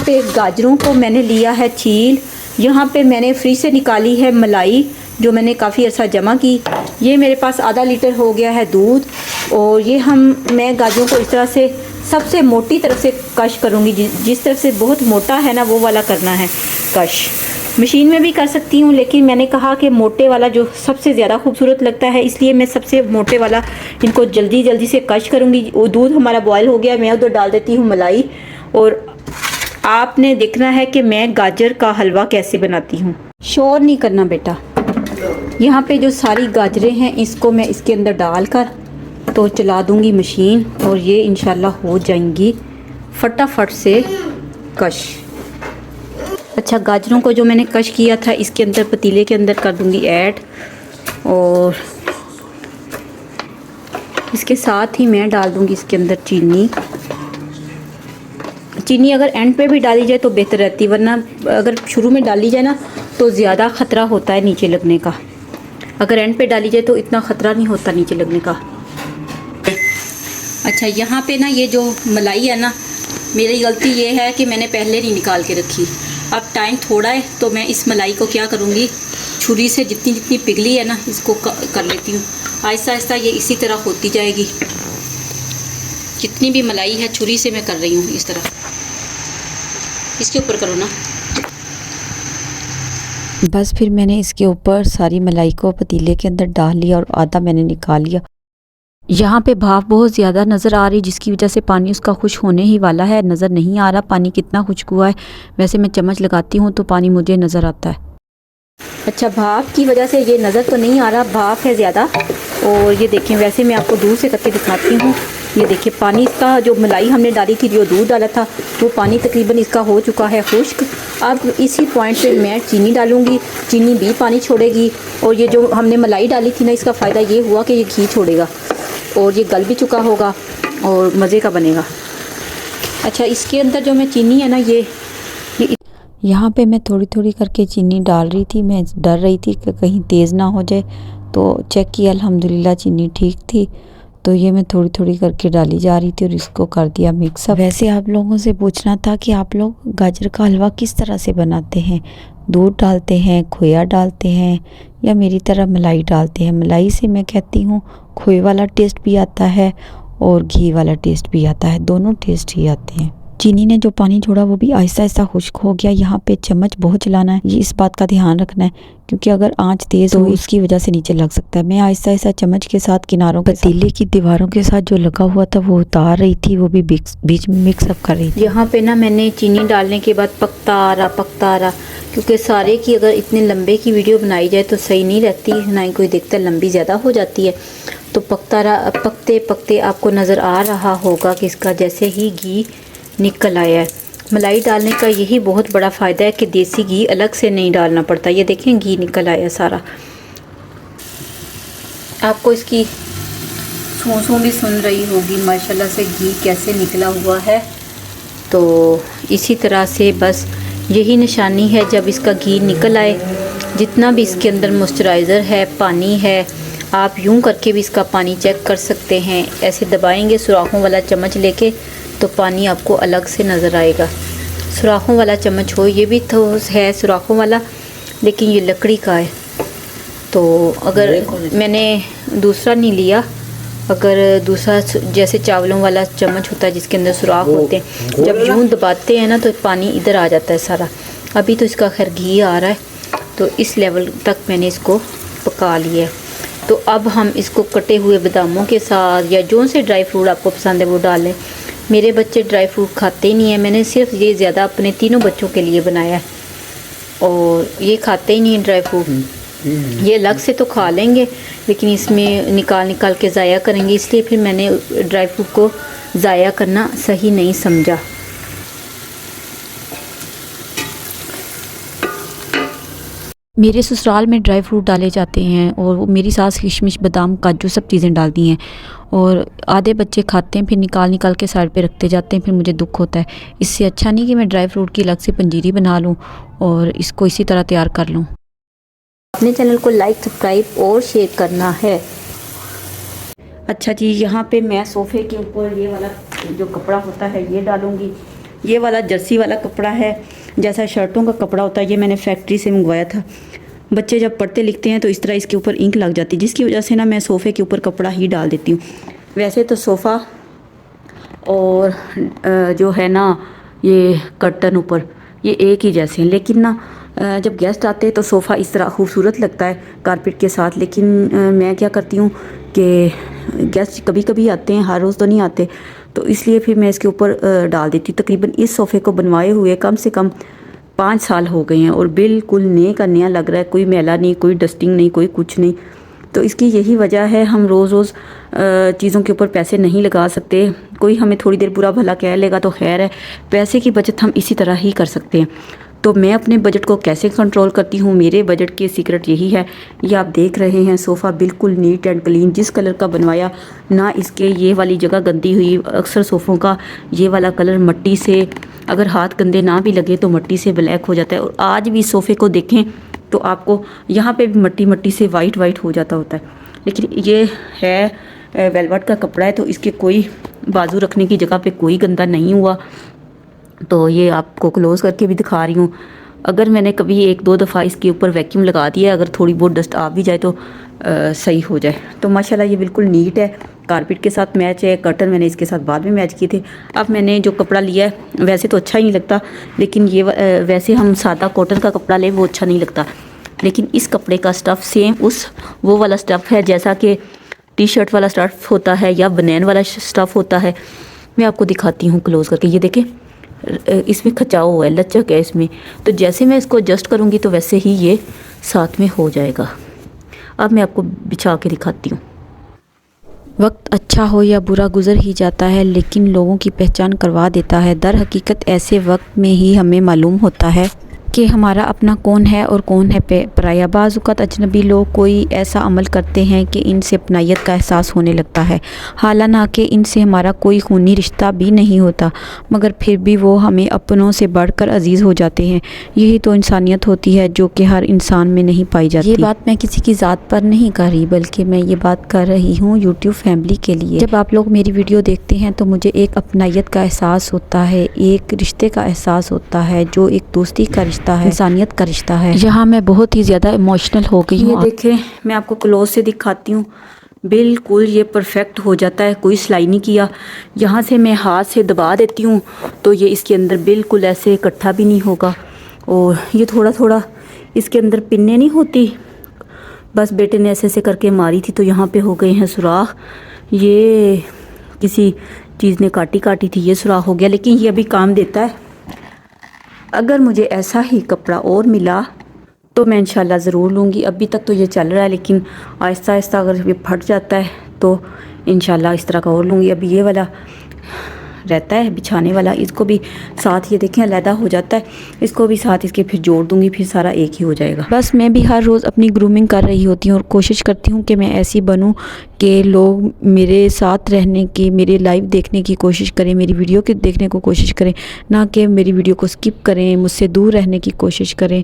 पे गाजरों को मैंने लिया है छील। यहाँ पे मैंने फ्रिज से निकाली है मलाई जो मैंने काफ़ी अर्सा जमा की। ये मेरे पास आधा लीटर हो गया है दूध। और ये मैं गाजरों को इस तरह से सबसे मोटी तरफ से कश करूँगी। जिस तरफ से बहुत मोटा है ना वो वाला करना है कश। मशीन में भी कर सकती हूँ, लेकिन मैंने कहा कि मोटे वाला जो सबसे ज़्यादा खूबसूरत लगता है, इसलिए मैं सबसे मोटे वाला इनको जल्दी जल्दी से कश करूँगी। वो दूध हमारा बॉयल हो गया, मैं उधर डाल देती हूँ मलाई। और आपने देखना है कि मैं गाजर का हलवा कैसे बनाती हूँ। शोर नहीं करना बेटा। यहाँ पे जो सारी गाजरें हैं इसको मैं इसके अंदर डालकर तो चला दूँगी मशीन, और ये इंशाल्लाह हो जाएंगी फटाफट से कश। अच्छा, गाजरों को जो मैंने कश किया था इसके अंदर पतीले के अंदर कर दूँगी ऐड। और इसके साथ ही मैं डाल दूँगी इसके अंदर चीनी। चीनी अगर एंड पे भी डाली जाए तो बेहतर रहती, वरना अगर शुरू में डाली जाए ना तो ज़्यादा ख़तरा होता है नीचे लगने का। अगर एंड पे डाली जाए तो इतना ख़तरा नहीं होता नीचे लगने का। अच्छा, यहाँ पे ना ये जो मलाई है ना, मेरी गलती ये है कि मैंने पहले नहीं निकाल के रखी। अब टाइम थोड़ा है तो मैं इस मलाई को क्या करूँगी, छुरी से जितनी जितनी पिघली है ना इसको कर लेती हूँ। आहिस्ता आहिस्ता ये इसी तरह होती जाएगी। जितनी भी मलाई है छुरी से मैं कर रही हूँ इस तरह। इसके ऊपर करो ना। बस फिर मैंने इसके ऊपर सारी मलाई को पतीले के अंदर डाल लिया और आधा मैंने निकाल लिया। यहाँ पे भाप बहुत ज़्यादा नज़र आ रही, जिसकी वजह से पानी उसका खुश्क होने ही वाला है। नज़र नहीं आ रहा पानी कितना खुश्क हुआ है। वैसे मैं चम्मच लगाती हूँ तो पानी मुझे नज़र आता है। अच्छा, भाप की वजह से ये नज़र तो नहीं आ रहा, भाप है ज़्यादा। और ये देखें, वैसे मैं आपको दूर से करके दिखाती हूँ। ये देखिए पानी इसका, जो मलाई हमने डाली थी, जो दूध डाला था, वो पानी तकरीबन इसका हो चुका है खुश्क। अब इसी पॉइंट पे मैं चीनी डालूँगी। चीनी भी पानी छोड़ेगी। और ये जो हमने मलाई डाली थी ना, इसका फ़ायदा ये हुआ कि ये घी छोड़ेगा और ये गल भी चुका होगा और मज़े का बनेगा। अच्छा, इसके अंदर जो मैं चीनी है ना, ये यहाँ पे मैं थोड़ी थोड़ी करके चीनी डाल रही थी। मैं डर रही थी कि कहीं तेज़ ना हो जाए, तो चेक किया, अल्हम्दुलिल्लाह चीनी ठीक थी। तो ये मैं थोड़ी थोड़ी करके डाली जा रही थी और इसको कर दिया मिक्स अप। वैसे आप लोगों से पूछना था कि आप लोग गाजर का हलवा किस तरह से बनाते हैं। दूध डालते हैं, खोया डालते हैं, या मेरी तरह मलाई डालते हैं। मलाई से मैं कहती हूँ खोए वाला टेस्ट भी आता है और घी वाला टेस्ट भी आता है, दोनों टेस्ट ही आते हैं। चीनी ने जो पानी छोड़ा वो भी आहिस्ता आहिस्ता खुश्क हो गया। यहाँ पे चम्मच बहुत चलाना है, ये इस बात का ध्यान रखना है, क्योंकि अगर आंच तेज़ हो इसकी वजह से नीचे लग सकता है। मैं आहिस्ता आहिस्ता चम्मच के साथ किनारों पतीले की दीवारों के साथ जो लगा हुआ था वो उतार रही थी, वो भी बीच में मिक्स अप कर रही थी। यहाँ पे ना मैंने चीनी डालने के बाद पकता आ रहा, क्योंकि सारे की अगर इतने लंबे की वीडियो बनाई जाए तो सही नहीं रहती, ना ही कोई देखता, लंबी ज़्यादा हो जाती है। तो पकता रहा, पकते पकते आपको नज़र आ रहा होगा कि इसका जैसे ही घी निकल आया है। मलाई डालने का यही बहुत बड़ा फ़ायदा है कि देसी घी अलग से नहीं डालना पड़ता। ये देखें घी निकल आया सारा। आपको इसकी सूं भी सुन रही होगी माशाल्लाह से घी कैसे निकला हुआ है। तो इसी तरह से बस यही निशानी है, जब इसका घी निकल आए, जितना भी इसके अंदर मॉइस्चराइज़र है, पानी है, आप यूं करके भी इसका पानी चेक कर सकते हैं। ऐसे दबाएंगे सुराखों वाला चम्मच लेके तो पानी आपको अलग से नज़र आएगा। सुराखों वाला चम्मच हो, ये भी तो है सुराखों वाला, लेकिन ये लकड़ी का है। तो अगर मैंने दूसरा नहीं लिया, अगर दूसरा जैसे चावलों वाला चम्मच होता है जिसके अंदर सुराख होते हैं, जब यूँ दबाते हैं ना तो पानी इधर आ जाता है सारा। अभी तो इसका खैर घी आ रहा है, तो इस लेवल तक मैंने इसको पका लिया है। तो अब हम इसको कटे हुए बादामों के साथ या जो से ड्राई फ्रूट आपको पसंद है वो डालें। मेरे बच्चे ड्राई फ्रूट खाते ही नहीं है, मैंने सिर्फ ये ज़्यादा अपने तीनों बच्चों के लिए बनाया है, और ये खाते ही नहीं है ड्राई फ्रूट। ये अलग से तो खा लेंगे, लेकिन इसमें निकाल के ज़ाया करेंगे, इसलिए फिर मैंने ड्राई फ्रूट को ज़ाया करना सही नहीं समझा। मेरे ससुराल में ड्राई फ्रूट डाले जाते हैं और मेरी सास किशमिश, बादाम, काजू सब चीज़ें डालती हैं, और आधे बच्चे खाते हैं फिर निकाल के साइड पे रखते जाते हैं, फिर मुझे दुख होता है। इससे अच्छा नहीं कि मैं ड्राई फ्रूट की अलग से पंजीरी बना लूँ और इसको इसी तरह तैयार कर लूँ। अपने चैनल को लाइक, सब्सक्राइब और शेयर करना है। अच्छा जी, यहाँ पे मैं सोफ़े के ऊपर ये वाला जो कपड़ा होता है ये डालूँगी। ये वाला जर्सी वाला कपड़ा है, जैसा शर्टों का कपड़ा होता है, ये मैंने फैक्ट्री से मंगवाया था। बच्चे जब पढ़ते लिखते हैं तो इस तरह इसके ऊपर इंक लग जाती है, जिसकी वजह से ना मैं सोफ़े के ऊपर कपड़ा ही डाल देती हूँ। वैसे तो सोफ़ा और जो है ना ये कर्टन ऊपर ये एक ही जैसे हैं, लेकिन ना जब गेस्ट आते हैं तो सोफ़ा इस तरह खूबसूरत लगता है कारपेट के साथ। लेकिन मैं क्या करती हूँ कि गेस्ट कभी कभी आते हैं, हर रोज़ तो नहीं आते, तो इसलिए फिर मैं इसके ऊपर डाल देती हूँ। तकरीबन इस सोफ़े को बनवाए हुए कम से कम 5 साल हो गए हैं और बिल्कुल नए का नया लग रहा है, कोई मैला नहीं, कोई डस्टिंग नहीं, कोई कुछ नहीं। तो इसकी यही वजह है, हम रोज़ रोज़ चीज़ों के ऊपर पैसे नहीं लगा सकते। कोई हमें थोड़ी देर बुरा भला कह लेगा तो खैर है, पैसे की बचत हम इसी तरह ही कर सकते हैं। तो मैं अपने बजट को कैसे कंट्रोल करती हूँ, मेरे बजट की सीक्रेट यही है। ये आप देख रहे हैं सोफ़ा बिल्कुल नीट एंड क्लीन, जिस कलर का बनवाया ना इसके ये वाली जगह गंदी हुई। अक्सर सोफ़ों का ये वाला कलर मट्टी से, अगर हाथ गंदे ना भी लगे तो मट्टी से ब्लैक हो जाता है। और आज भी सोफ़े को देखें तो आपको यहाँ पे भी मट्टी मट्टी से वाइट हो जाता होता है। लेकिन ये है वेलवेट का कपड़ा है, तो इसके कोई बाजू रखने की जगह पे कोई गंदा नहीं हुआ। तो ये आपको क्लोज़ करके भी दिखा रही हूँ। अगर मैंने कभी 1-2 दफ़ा इसके ऊपर वैक्यूम लगा दिया, अगर थोड़ी बहुत डस्ट आ भी जाए तो सही हो जाए। तो माशाल्लाह ये बिल्कुल नीट है, कारपेट के साथ मैच है। कर्टन मैंने इसके साथ बाद में मैच किए थे। अब मैंने जो कपड़ा लिया है वैसे तो अच्छा ही नहीं लगता, लेकिन ये वैसे हम सादा कॉटन का कपड़ा लें वो अच्छा नहीं लगता, लेकिन इस कपड़े का स्टफ़ सेम वो वाला स्टफ़ है जैसा कि टी शर्ट वाला स्टफ़ होता है या बनैन वाला स्टफ़ होता है। मैं आपको दिखाती हूँ क्लोज़ करके। ये देखें, इसमें खचाव हुआ है, लचक है इसमें। तो जैसे मैं इसको एडजस्ट करूँगी तो वैसे ही ये साथ में हो जाएगा। अब मैं आपको बिछा के दिखाती हूँ। वक्त अच्छा हो या बुरा गुजर ही जाता है, लेकिन लोगों की पहचान करवा देता है। दर हकीकत ऐसे वक्त में ही हमें मालूम होता है कि हमारा अपना कौन है और कौन है पराया। बाज़-औक़ात अजनबी लोग कोई ऐसा अमल करते हैं कि इनसे अपनायत का एहसास होने लगता है, हालांकि इनसे हमारा कोई खूनी रिश्ता भी नहीं होता, मगर फिर भी वो हमें अपनों से बढ़कर अजीज़ हो जाते हैं। यही तो इंसानियत होती है जो कि हर इंसान में नहीं पाई जाती। ये बात मैं किसी की ज़ात पर नहीं कर रही, बल्कि मैं ये बात कर रही हूँ यूट्यूब फैमिली के लिए। जब आप लोग मेरी वीडियो देखते हैं तो मुझे एक अपनायत का एहसास होता है, एक रिश्ते का एहसास होता है, जो एक दोस्ती का रिश्ता है, इंसानियत का रिश्ता है। यहाँ मैं बहुत ही ज़्यादा इमोशनल हो गई हूँ। ये देखें, मैं आपको क्लोज से दिखाती हूँ, बिल्कुल ये परफेक्ट हो जाता है, कोई सिलाई नहीं किया। यहाँ से मैं हाथ से दबा देती हूँ तो ये इसके अंदर बिल्कुल ऐसे इकट्ठा भी नहीं होगा। और ये थोड़ा थोड़ा इसके अंदर पिन्ने नहीं होती, बस बेटे ने ऐसे ऐसे करके मारी थी तो यहाँ पे हो गए हैं सुराख। ये किसी चीज़ ने काटी थी, ये सुराख हो गया, लेकिन ये अभी काम देता है। अगर मुझे ऐसा ही कपड़ा और मिला तो मैं इंशाल्लाह ज़रूर लूँगी। अभी तक तो ये चल रहा है, लेकिन आहिस्ता आहिस्ता अगर ये फट जाता है तो इंशाल्लाह इस तरह का और लूँगी। अभी ये वाला रहता है बिछाने वाला, इसको भी साथ ये देखें अलहदा हो जाता है, इसको भी साथ इसके फिर जोड़ दूँगी, फिर सारा एक ही हो जाएगा। बस मैं भी हर रोज़ अपनी ग्रूमिंग कर रही होती हूँ और कोशिश करती हूँ कि मैं ऐसी बनूँ कि लोग मेरे साथ रहने की, मेरे लाइव देखने की कोशिश करें, मेरी वीडियो के देखने को कोशिश करें, ना कि मेरी वीडियो को स्किप करें, मुझसे दूर रहने की कोशिश करें।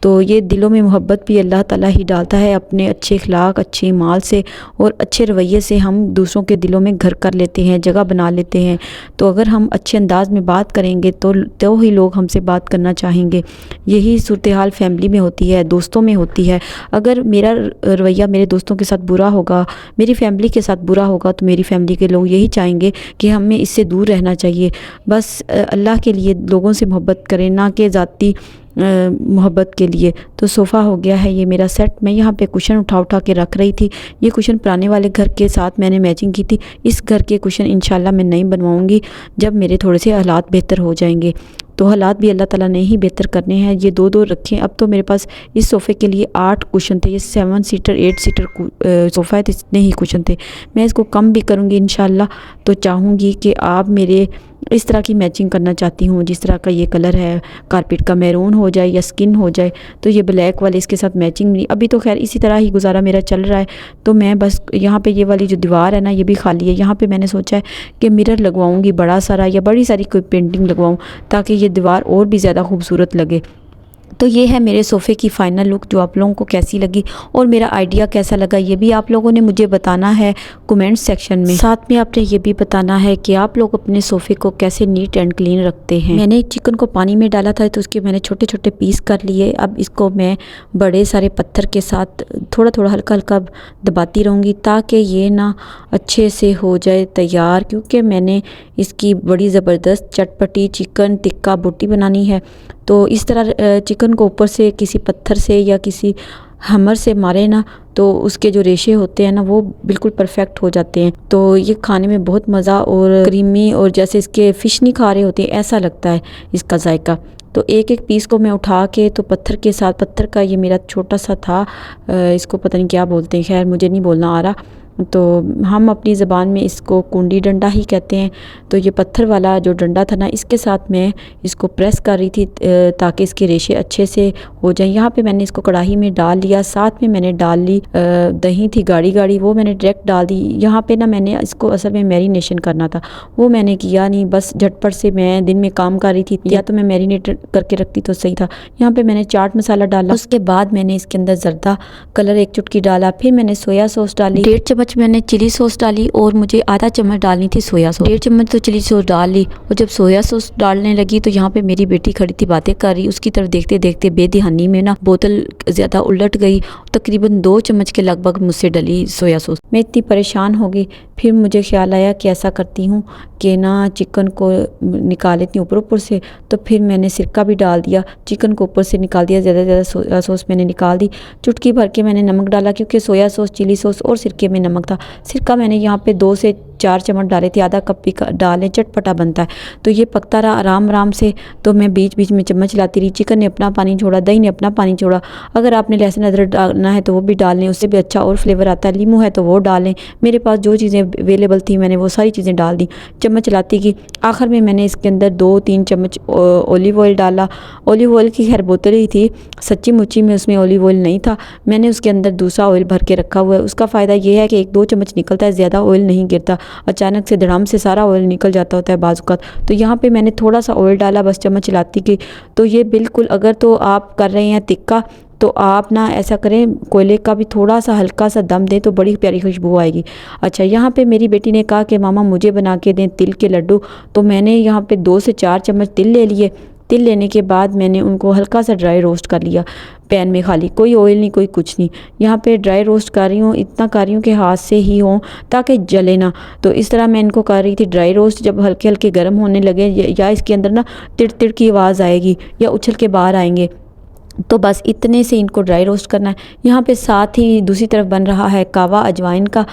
तो ये दिलों में मोहब्बत भी अल्लाह ताला ही डालता है अपने अच्छे अखलाक, अच्छे माल से और अच्छे रवैये से। हम दूसरों के दिलों में घर कर लेते हैं, जगह बना लेते हैं। तो अगर हम अच्छे अंदाज में बात करेंगे तो ही लोग हमसे बात करना चाहेंगे। यही सूरत हाल फैमिली में होती है, दोस्तों में होती है। अगर मेरा रवैया मेरे दोस्तों के साथ बुरा होगा, मेरी फैमिली के साथ बुरा होगा, तो मेरी फैमिली के लोग यही चाहेंगे कि हमें इससे दूर रहना चाहिए। बस अल्लाह के लिए लोगों से मोहब्बत करें, ना कि ज़ाती मोहब्बत के लिए। तो सोफ़ा हो गया है ये मेरा सेट। मैं यहाँ पे कुशन उठा के रख रही थी। ये कुशन पुराने वाले घर के साथ मैंने मैचिंग की थी। इस घर के कुशन इंशाल्लाह मैं नहीं बनवाऊँगी जब मेरे थोड़े से हालात बेहतर हो जाएंगे। तो हालात भी अल्लाह ताला ने ही बेहतर करने हैं। ये 2-2 रखें। अब तो मेरे पास इस सोफ़े के लिए 8 कुशन थे। ये 7 सीटर 8 सीटर सोफ़ा है, तो इतने ही कुशन थे। मैं इसको कम भी करूँगी इंशाल्लाह। तो चाहूँगी कि आप मेरे इस तरह की मैचिंग करना चाहती हूँ, जिस तरह का ये कलर है कारपेट का, मैरून हो जाए या स्किन हो जाए, तो ये ब्लैक वाले इसके साथ मैचिंग नहीं। अभी तो खैर इसी तरह ही गुजारा मेरा चल रहा है। तो मैं बस यहाँ पे ये वाली जो दीवार है ना, ये भी खाली है। यहाँ पे मैंने सोचा है कि मिरर लगवाऊँगी बड़ा सारा, या बड़ी सारी कोई पेंटिंग लगवाऊँ ताकि ये दीवार और भी ज़्यादा खूबसूरत लगे। तो ये है मेरे सोफ़े की फ़ाइनल लुक, जो आप लोगों को कैसी लगी और मेरा आइडिया कैसा लगा ये भी आप लोगों ने मुझे बताना है कमेंट सेक्शन में। साथ में आपने ये भी बताना है कि आप लोग अपने सोफ़े को कैसे नीट एंड क्लीन रखते हैं। मैंने चिकन को पानी में डाला था तो उसके मैंने छोटे छोटे पीस कर लिए। अब इसको मैं बड़े सारे पत्थर के साथ थोड़ा थोड़ा हल्का हल्का दबाती रहूँगी ताकि ये ना अच्छे से हो जाए तैयार, क्योंकि मैंने इसकी बड़ी ज़बरदस्त चटपटी चिकन टिक्का बोटी बनानी है। तो इस तरह चिकन को ऊपर से किसी पत्थर से या किसी हमर से मारे ना तो उसके जो रेशे होते हैं ना वो बिल्कुल परफेक्ट हो जाते हैं। तो ये खाने में बहुत मज़ा और क्रीमी और जैसे इसके फ़िश नहीं खा रहे होते ऐसा लगता है इसका जायका। तो एक एक पीस को मैं उठा के तो पत्थर के साथ, पत्थर का ये मेरा छोटा सा था, इसको पता नहीं क्या बोलते हैं, खैर मुझे नहीं बोलना आ रहा, तो हम अपनी ज़बान में इसको कुंडी डंडा ही कहते हैं। तो ये पत्थर वाला जो डंडा था ना इसके साथ मैं इसको प्रेस कर रही थी ताकि इसके रेशे अच्छे से हो जाएं। यहाँ पे मैंने इसको कढ़ाई में डाल लिया, साथ में मैंने डाल ली दही थी गाढ़ी गाढ़ी, वो मैंने डायरेक्ट डाल दी। यहाँ पे ना मैंने इसको असल में मैरिनेशन करना था, वो मैंने किया नहीं, बस झटपट से मैं दिन में काम कर रही थी, या तो मैं मैरिनेट करके रखती तो सही था। यहाँ पे मैंने चाट मसाला डाला, उसके बाद मैंने इसके अंदर जर्दा कलर 1 चुटकी डाला, फिर मैंने सोया सॉस डाली, 1.5 चम्मच मैंने चिली सॉस डाली और मुझे आधा चम्मच डालनी थी सोया सॉस। 1.5 चम्मच तो चिली सॉस डाल ली। और जब सोया सॉस डालने लगी तो यहाँ पे मेरी बेटी खड़ी थी बातें कर रही, उसकी तरफ देखते देखते बेध्यानी में ना बोतल ज़्यादा उलट गई, तकरीबन 2 चम्मच के लगभग मुझसे डली सोया सॉस। मैं इतनी परेशान हो गई, फिर मुझे ख्याल आया कि ऐसा करती हूँ कि ना चिकन को निकाल लेती हूँ ऊपर ऊपर से। तो फिर मैंने सिरका भी डाल दिया, चिकन को ऊपर से निकाल दिया, ज़्यादा ज़्यादा सोया सॉस मैंने निकाल दी। चुटकी भर के मैंने नमक डाला, क्योंकि सोया सॉस चिली सॉस और सिरके में नमक था। सिरका मैंने यहाँ पे 2 से 4 चम्मच डाले थे, आधा कप भी डालें, चटपटा बनता है। तो ये पकता रहा आराम आराम से, तो मैं बीच बीच में चम्मच लाती रही। चिकन ने अपना पानी छोड़ा, दही ने अपना पानी छोड़ा। अगर आपने लहसुन अदरक डालना है तो वो भी डाल लें, उससे भी अच्छा और फ्लेवर आता है। लीमू है तो वो डालें, मेरे पास जो चीज़ें अवेलेबल थी मैंने वो सारी चीज़ें डाल दी, चम्मच लाती गई। आखिर में मैंने इसके अंदर 2-3 चम्मच ऑलिव ऑयल डाला। ऑलिव ऑयल की खैर बोतल ही थी, सच्ची मुच्ची में उसमें ऑलिव ऑयल नहीं था, मैंने उसके अंदर दूसरा ऑयल भर के रखा हुआ है। उसका फ़ायदा ये है कि 1-2 चम्मच निकलता है, ज़्यादा ऑयल नहीं गिरता, अचानक से धड़ाम से सारा ऑयल निकल जाता होता है बाज़-औक़ात। तो यहाँ पे मैंने थोड़ा सा ऑयल डाला, बस चम्मच लाती गई। तो ये बिल्कुल, अगर तो आप कर रहे हैं तिक्का तो आप ना ऐसा करें, कोयले का भी थोड़ा सा हल्का सा दम दें तो बड़ी प्यारी खुशबू आएगी। अच्छा, यहाँ पे मेरी बेटी ने कहा कि मामा मुझे बना के दें तिल के लड्डू, तो मैंने यहाँ पे 2 से 4 चम्मच तिल ले लिए। तिल लेने के बाद मैंने उनको हल्का सा ड्राई रोस्ट कर लिया पैन में, खाली, कोई ऑयल नहीं, कोई कुछ नहीं। यहाँ पे ड्राई रोस्ट कर रही हूँ, इतना कर रही हूँ कि हाथ से ही हों ताकि जले ना। तो इस तरह मैं इनको कर रही थी ड्राई रोस्ट। जब हल्के हल्के गर्म होने लगे या इसके अंदर ना तिड़ तिड़ की आवाज़ आएगी या उछल के बाहर आएंगे, तो बस इतने से इनको ड्राई रोस्ट करना है। यहाँ पे साथ ही दूसरी तरफ बन रहा है कावा अजवाइन का,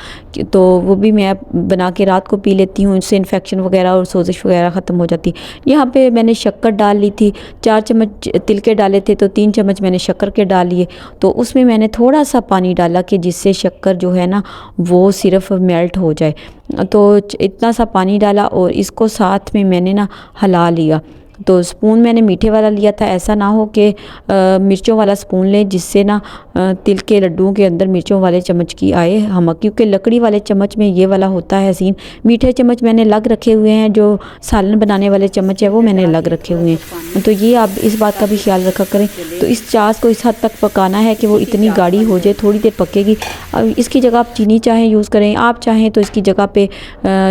तो वो भी मैं बना के रात को पी लेती हूँ, इससे इन्फेक्शन वगैरह और सोजिश वगैरह ख़त्म हो जाती है। यहाँ पे मैंने शक्कर डाल ली थी, 4 चम्मच तिल के डाले थे तो 3 चम्मच मैंने शक्कर के डाल लिए। तो उसमें मैंने थोड़ा सा पानी डाला कि जिससे शक्कर जो है ना वो सिर्फ मेल्ट हो जाए। तो इतना सा पानी डाला और इसको साथ में मैंने ना हिला लिया। तो स्पून मैंने मीठे वाला लिया था, ऐसा ना हो कि मिर्चों वाला स्पून लें जिससे ना तिल के लड्डुओं के अंदर मिर्चों वाले चम्मच की आए हमक, क्योंकि लकड़ी वाले चम्मच में ये वाला होता है सीन। मीठे चम्मच मैंने अलग रखे हुए हैं, जो सालन बनाने वाले चम्मच है वो मैंने अलग रखे हुए हैं। तो ये आप इस बात का भी ख्याल रखा करें। तो इस चाश को इस हद तक पकाना है कि वो इतनी गाढ़ी हो जाए, थोड़ी देर पकेगी। अब इसकी जगह आप चीनी चाहें यूज़ करें, आप चाहें तो इसकी जगह पे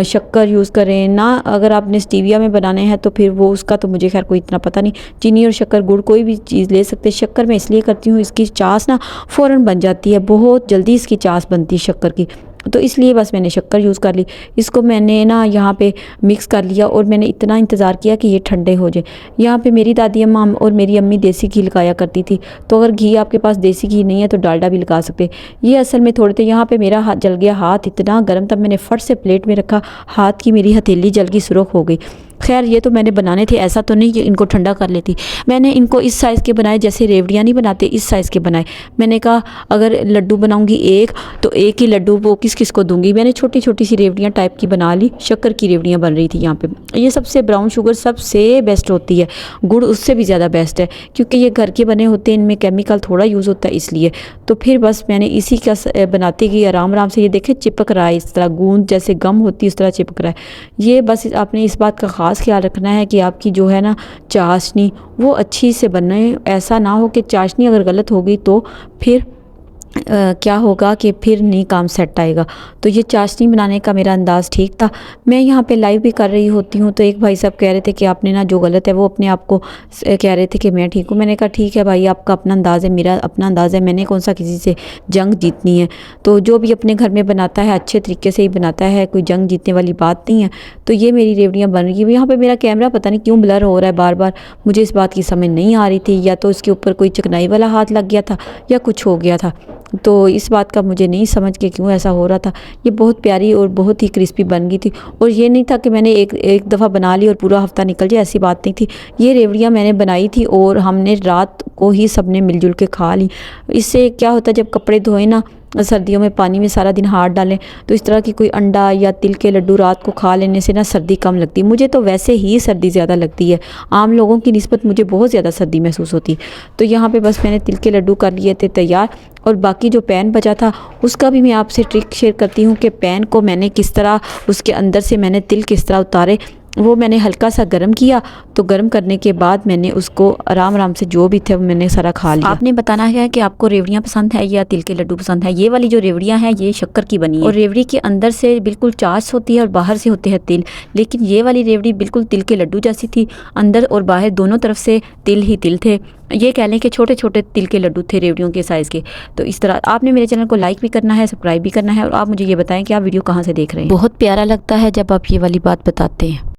शक्कर यूज़ करें ना। अगर आपने स्टीविया में बनाने हैं तो फिर वो उसका तो मुझे खैर कोई इतना पता नहीं, चीनी और शक्कर गुड़ कोई भी चीज़ ले सकते हैं। शक्कर मैं इसलिए करती हूँ, इसकी चाश ना फ़ौरन बन जाती है, बहुत जल्दी इसकी चाश बनती है शक्कर की, तो इसलिए बस मैंने शक्कर यूज़ कर ली। इसको मैंने ना यहाँ पे मिक्स कर लिया और मैंने इतना इंतज़ार किया कि ये ठंडे हो जाए। यहाँ पे मेरी दादी अम्मा और मेरी अम्मी देसी घी लगाया करती थी, तो अगर घी आपके पास देसी घी नहीं है तो डालडा भी लगा सकते। ये असल में थोड़े थे। यहाँ पे मेरा हाथ जल गया, हाथ इतना गर्म, तब मैंने फट से प्लेट में रखा, हाथ की मेरी हथेली जल गई, सुर्ख हो गई। खैर ये तो मैंने बनाने थे, ऐसा तो नहीं कि इनको ठंडा कर लेती। मैंने इनको इस साइज़ के बनाए, जैसे रेवड़ियाँ नहीं बनाते इस साइज़ के बनाए। मैंने कहा अगर लड्डू बनाऊंगी एक तो एक ही लड्डू वो किस किस को दूंगी। मैंने छोटी छोटी सी रेवड़ियाँ टाइप की बना ली, शक्कर की रेवड़ियाँ बन रही थी यहाँ पे। ये सबसे ब्राउन शुगर सबसे बेस्ट होती है, गुड़ उससे भी ज़्यादा बेस्ट है, क्योंकि ये घर के बने होते हैं, इनमें केमिकल थोड़ा यूज़ होता है इसलिए। तो फिर बस मैंने इसी का बनाती गई आराम आराम से। ये देखे चिपक रहा है, इस तरह गूंद जैसे गम होती है उस तरह चिपक रहा है। ये बस आपने इस बात का ख़ास ख्याल रखना है कि आपकी जो है ना चाशनी वो अच्छी से बने। ऐसा ना हो कि चाशनी अगर गलत होगी तो फिर क्या होगा कि फिर नहीं काम सेट आएगा। तो ये चाशनी बनाने का मेरा अंदाज़ ठीक था। मैं यहाँ पे लाइव भी कर रही होती हूँ तो एक भाई साहब कह रहे थे कि आपने ना जो गलत है वो अपने आप को कह रहे थे कि मैं ठीक हूँ। मैंने कहा ठीक है भाई, आपका अपना अंदाज़ है, मेरा अपना अंदाज़ है, मैंने कौन सा किसी से जंग जीतनी है। तो जो भी अपने घर में बनाता है अच्छे तरीके से ही बनाता है, कोई जंग जीतने वाली बात नहीं है। तो ये मेरी रेवड़ियाँ बन रही है। यहाँ पर मेरा कैमरा पता नहीं क्यों ब्लर हो रहा है बार बार, मुझे इस बात की समझ नहीं आ रही थी, या तो इसके ऊपर कोई चिकनाई वाला हाथ लग गया था या कुछ हो गया था। तो इस बात का मुझे नहीं समझ के क्यों ऐसा हो रहा था। ये बहुत प्यारी और बहुत ही क्रिस्पी बन गई थी। और ये नहीं था कि मैंने एक दफ़ा बना ली और पूरा हफ्ता निकल जाए, ऐसी बात नहीं थी। ये रेवड़ियाँ मैंने बनाई थी और हमने रात को ही सबने मिलजुल के खा ली। इससे क्या होता है, जब कपड़े धोए ना सर्दियों में पानी में सारा दिन हाथ डालें तो इस तरह की कोई अंडा या तिल के लड्डू रात को खा लेने से ना सर्दी कम लगती है। मुझे तो वैसे ही सर्दी ज़्यादा लगती है, आम लोगों की निस्बत मुझे बहुत ज़्यादा सर्दी महसूस होती है। तो यहाँ पे बस मैंने तिल के लड्डू कर लिए थे तैयार। और बाकी जो पैन बचा था उसका भी मैं आपसे ट्रिक शेयर करती हूँ कि पैन को मैंने किस तरह, उसके अंदर से मैंने तिल किस तरह उतारे। वो मैंने हल्का सा गर्म किया, तो गर्म करने के बाद मैंने उसको आराम आराम से जो भी थे मैंने सारा खा लिया। आपने बताना है कि आपको रेवड़ियाँ पसंद है या तिल के लड्डू पसंद है। ये वाली जो रेवड़ियाँ हैं ये शक्कर की बनी है और रेवड़ी के अंदर से बिल्कुल चाश होती है और बाहर से होते हैं तिल। लेकिन ये वाली रेवड़ी बिल्कुल तिल के लड्डू जैसी थी, अंदर और बाहर दोनों तरफ से तिल ही तिल थे। ये कह लें कि छोटे छोटे तिल के लड्डू थे रेवड़ियों के साइज़ के। तो इस तरह आपने मेरे चैनल को लाइक भी करना है, सब्सक्राइब भी करना है, और आप मुझे ये बताएं कि आप वीडियो कहाँ से देख रहे हैं। बहुत प्यारा लगता है जब आप ये वाली बात बताते हैं।